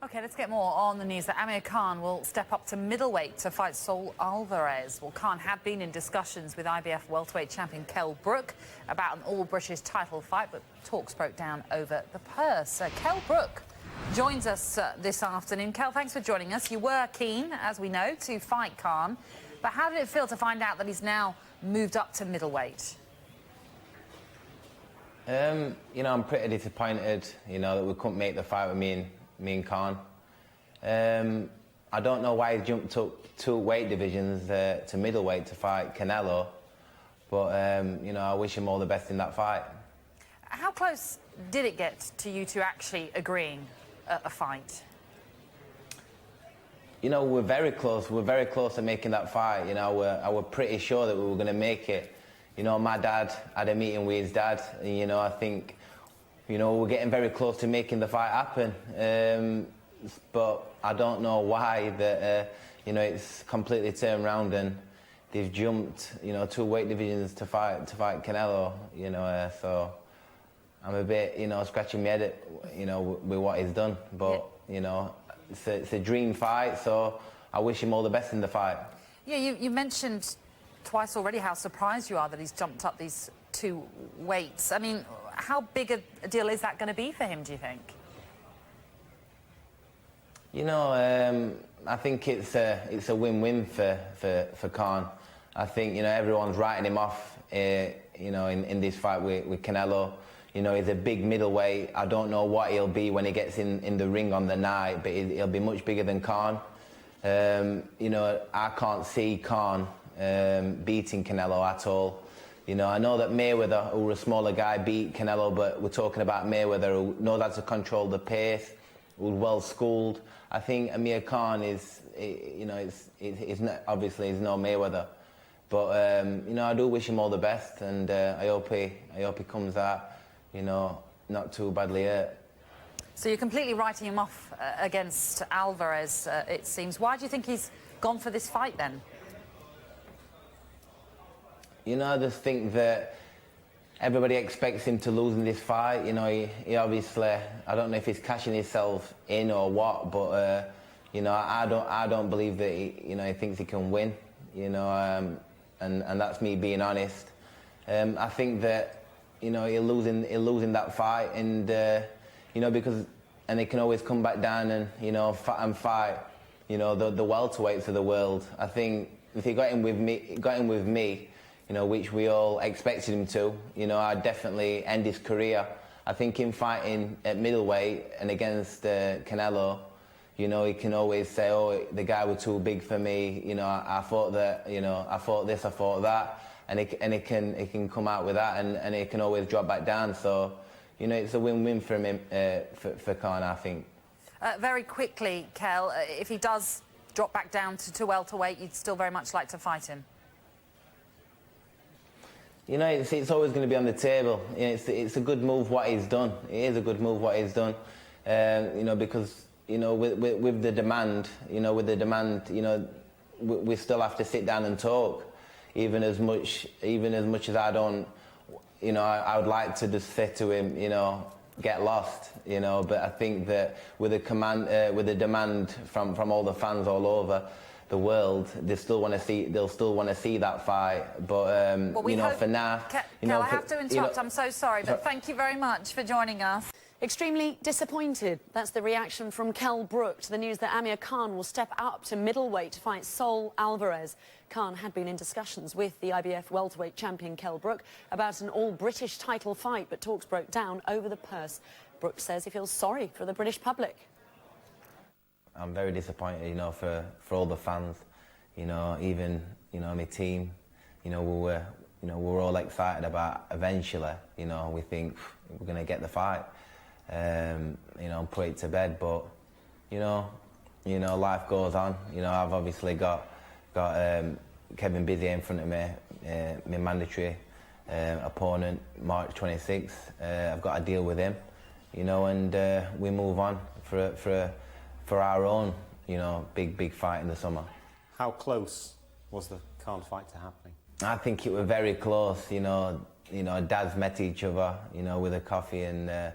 Okay, let's get more on the news that Amir Khan will step up to middleweight to fight Saul Alvarez. Well, Khan had been in discussions with IBF welterweight champion Kell Brook about an all-British title fight, but talks broke down over the purse. Kell Brook joins us this afternoon. Kell, thanks for joining us. You were keen, as we know, to fight Khan, but how did it feel to find out that he's now moved up to middleweight? I'm pretty disappointed, that we couldn't make the fight with me and Khan. I don't know why he jumped up 2 weight divisions to middleweight to fight Canelo, but, I wish him all the best in that fight. How close did it get to you two actually agreeing a fight? We're very close. We're very close to making that fight. I was pretty sure that we were going to make it. My dad had a meeting with his dad, and, I think, we're getting very close to making the fight happen. But I don't know why that, it's completely turned around and they've jumped, 2 weight divisions to fight Canelo, so I'm a bit, scratching my head at, with what he's done. But, it's a dream fight, so I wish him all the best in the fight. Yeah, you mentioned twice already how surprised you are that he's jumped up these 2 weights. I mean, how big a deal is that going to be for him, do you think? I think it's a win-win for Khan. I think, everyone's writing him off, in this fight with Canelo. He's a big middleweight. I don't know what he'll be when he gets in the ring on the night, but he'll be much bigger than Khan. I can't see Khan beating Canelo at all. I know that Mayweather, who was a smaller guy, beat Canelo, but we're talking about Mayweather, who knows how to control the pace, who's well schooled. I think Amir Khan is, not, obviously he's no Mayweather, but I do wish him all the best, and I hope he comes out, not too badly hurt. So you're completely writing him off against Alvarez, it seems. Why do you think he's gone for this fight then? I just think that everybody expects him to lose in this fight. He obviously, I don't know if he's cashing himself in or what, but I don't believe that he thinks he can win. And that's me being honest. I think that he'll lose in that fight, and because he can always come back down and fight the welterweights of the world. I think if he got in with me, which we all expected him to, I'd definitely end his career. I think him fighting at middleweight and against Canelo, he can always say, oh, the guy was too big for me, I thought that, I thought this, I thought that, and he can come out with that, and he can always drop back down. So, it's a win-win for him, for Khan, I think. Very quickly, Kell, if he does drop back down to welterweight, you'd still very much like to fight him? It's always going to be on the table. It's a good move what he's done. It is a good move what he's done. Because with the demand, we still have to sit down and talk. Even as much as I don't, I would like to just say to him, get lost, But I think that with the demand from all the fans all over the world, they'll still want to see that fight. But for now, Kell, I have to interrupt. I'm so sorry, but thank you very much for joining us. Extremely disappointed. That's the reaction from Kell Brook to the news that Amir Khan will step up to middleweight to fight Saul Alvarez. Khan had been in discussions with the IBF welterweight champion Kell Brook about an all-British title fight, but talks broke down over the purse. Brook says he feels sorry for the British public. I'm very disappointed, for all the fans, even, my team, we were all excited about eventually, we think we're going to get the fight, put it to bed, but, life goes on. I've obviously got Kevin Bizier in front of me, my mandatory opponent, March 26th. I've got to deal with him, and we move on for our own, big fight in the summer. How close was the Khan fight to happening? I think it was very close. Dads met each other, with a coffee and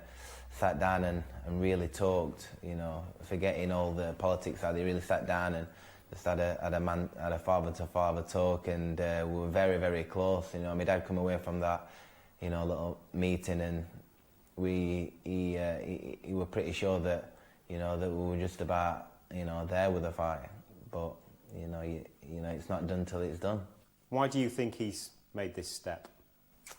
sat down and really talked, you know, forgetting all the politics side. They really sat down and just had a father-to-father talk, and we were very, very close. You know, my dad come away from that, you know, little meeting, and he were pretty sure that, you know, that we were just about, you know, there with the fight. But you know, it's not done till it's done. Why do you think he's made this step?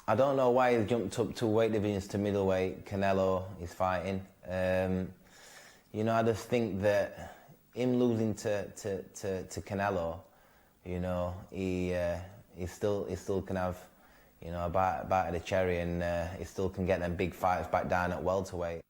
I don't know why he's jumped up 2 weight divisions to middleweight. Canelo is fighting. You know, I just think that him losing to Canelo, you know, he still can have, you know, a bite of the cherry, and he still can get them big fights back down at welterweight.